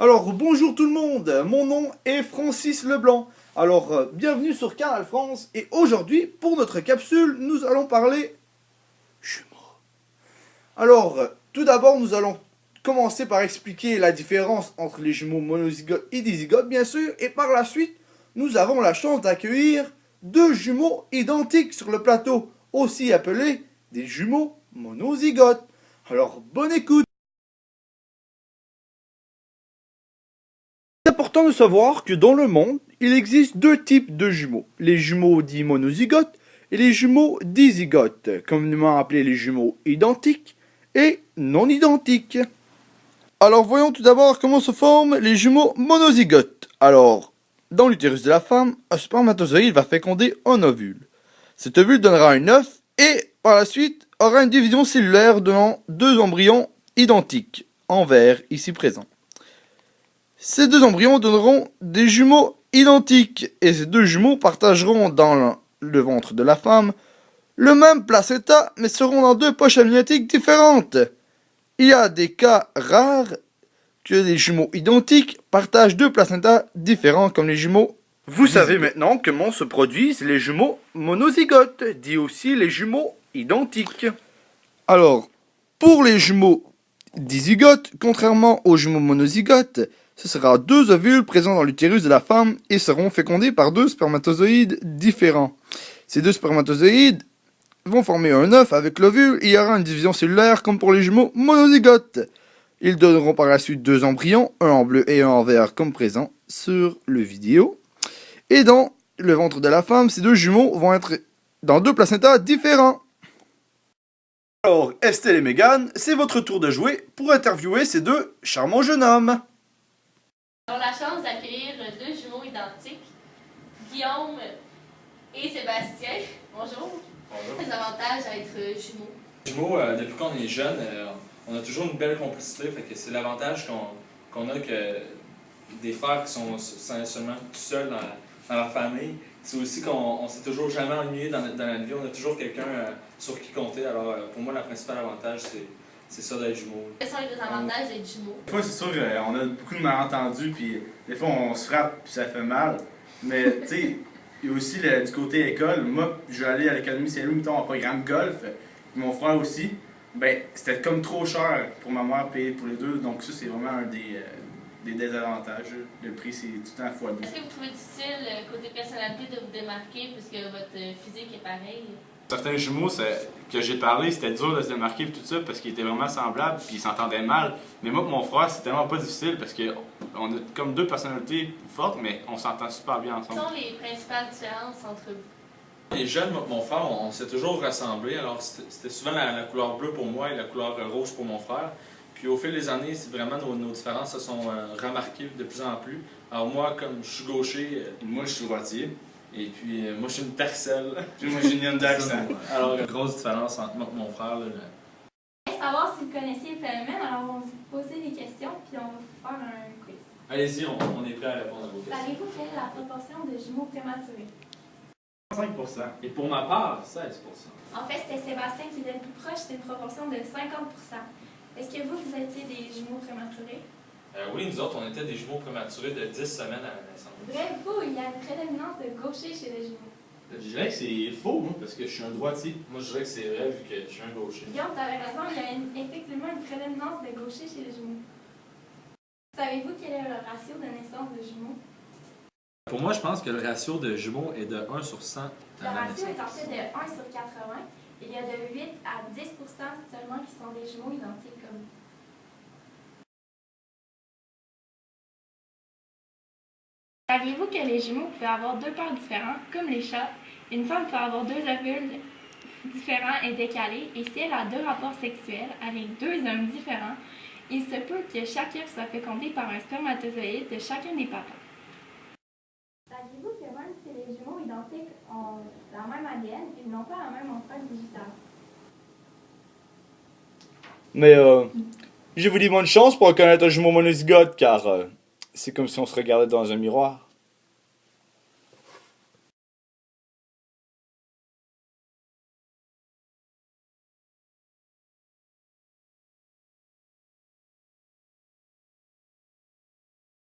Alors bonjour tout le monde, mon nom est Francis Leblanc. Alors bienvenue sur Canal France et aujourd'hui pour notre capsule nous allons parler jumeaux. Alors tout d'abord nous allons commencer par expliquer la différence entre les jumeaux monozygotes et dizygotes bien sûr et par la suite nous avons la chance d'accueillir deux jumeaux identiques sur le plateau, aussi appelés des jumeaux monozygotes. Alors bonne écoute. C'est important de savoir que dans le monde, il existe deux types de jumeaux. Les jumeaux dits monozygotes et les jumeaux dizygotes, communément appelés les jumeaux identiques et non identiques. Alors voyons tout d'abord comment se forment les jumeaux monozygotes. Alors, dans l'utérus de la femme, un spermatozoïde va féconder un ovule. Cet ovule donnera un œuf et, par la suite, aura une division cellulaire donnant deux embryons identiques, en vert ici présents. Ces deux embryons donneront des jumeaux identiques et ces deux jumeaux partageront dans le ventre de la femme le même placenta mais seront dans deux poches amniotiques différentes. Il y a des cas rares que les jumeaux identiques partagent deux placentas différents comme les jumeaux. Vous savez maintenant comment se produisent les jumeaux monozygotes, dit aussi les jumeaux identiques. Alors, pour les jumeaux dizygotes, contrairement aux jumeaux monozygotes, ce sera deux ovules présents dans l'utérus de la femme et seront fécondés par deux spermatozoïdes différents. Ces deux spermatozoïdes vont former un œuf avec l'ovule et il y aura une division cellulaire comme pour les jumeaux monozygotes. Ils donneront par la suite deux embryons, un en bleu et un en vert comme présent sur le vidéo. Et dans le ventre de la femme, ces deux jumeaux vont être dans deux placentas différents. Alors, Estelle et Mégane, c'est votre tour de jouer pour interviewer ces deux charmants jeunes hommes. Nous avons la chance d'accueillir deux jumeaux identiques, Guillaume et Sébastien. Bonjour. Bonjour. Les avantages à être jumeaux. Jumeaux, depuis qu'on est jeune, on a toujours une belle complicité. Fait que c'est l'avantage qu'on a que des frères qui sont seulement tout seuls dans leur famille. C'est aussi qu'on s'est toujours jamais ennuyé dans notre vie. On a toujours quelqu'un sur qui compter. Alors, pour moi, le principal avantage, c'est ça d'être jumeaux. Quels sont les désavantages d'être jumeaux? Des fois, c'est sûr, on a beaucoup de malentendus, puis des fois, on se frappe, puis ça fait mal. Mais, tu sais, il y a aussi du côté école. Moi, je vais aller à l'Académie Saint-Louis, mettons, en programme golf. Mon frère aussi. Ben, c'était comme trop cher pour ma mère payer pour les deux. Donc, ça, c'est vraiment un des désavantages. Le prix, c'est tout le temps x2. Est-ce que vous trouvez difficile, côté personnalité, de vous démarquer puisque votre physique est pareil? Certains jumeaux que j'ai parlé, c'était dur de se démarquer et tout ça parce qu'ils étaient vraiment semblables puis ils s'entendaient mal. Mais moi et mon frère, c'est tellement pas difficile parce qu'on a comme deux personnalités fortes, mais on s'entend super bien ensemble. Quelles sont les principales différences entre vous? Les jeunes, mon frère, on s'est toujours rassemblés. Alors, c'était souvent la couleur bleue pour moi et la couleur rouge pour mon frère. Puis au fil des années, vraiment nos différences se sont remarquées de plus en plus. Alors moi, comme je suis gaucher, Moi, je suis droitier. et puis moi je suis une parcelle. Puis moi, j'ai une d'accent. Alors, grosse différence entre moi et mon frère. Là. Je voulais savoir si vous connaissiez le phénomène, alors on va vous poser des questions puis on va vous faire un quiz. Allez-y, on est prêt à répondre à vos questions. Savez-vous quelle est la proportion de jumeaux prématurés? 5%. Et pour ma part, 16%. En fait, c'était Sébastien qui était le plus proche, c'est une proportion de 50%. Est-ce que vous étiez des jumeaux prématurés? Oui, nous autres, on était des jumeaux prématurés de 10 semaines à la naissance. Vrai ou faux, il y a une prédominance de gaucher chez les jumeaux. Je dirais que c'est faux, moi, parce que je suis un droitier. Moi, je dirais que c'est vrai, vu que je suis un gaucher. Guillaume, tu avais raison, il y a effectivement une prédominance de gaucher chez les jumeaux. Savez-vous quel est le ratio de naissance de jumeaux? Pour moi, je pense que le ratio de jumeaux est de 1 sur 100 Le à la ratio naissance. est en fait de 1 sur 80. Il y a de 8 à 10% seulement qui sont des jumeaux identiques comme vous. Saviez-vous que les jumeaux pouvaient avoir deux pères différents, comme les chats? Une femme peut avoir deux ovules différents et décalés, et si elle a deux rapports sexuels avec deux hommes différents, il se peut que chaque œuf soit fécondé par un spermatozoïde de chacun des papas. Saviez-vous que même si les jumeaux identiques ont la même ADN, ils n'ont pas la même empreinte digitale? Mais je vous dis bonne chance pour reconnaître un jumeau monozygote car c'est comme si on se regardait dans un miroir.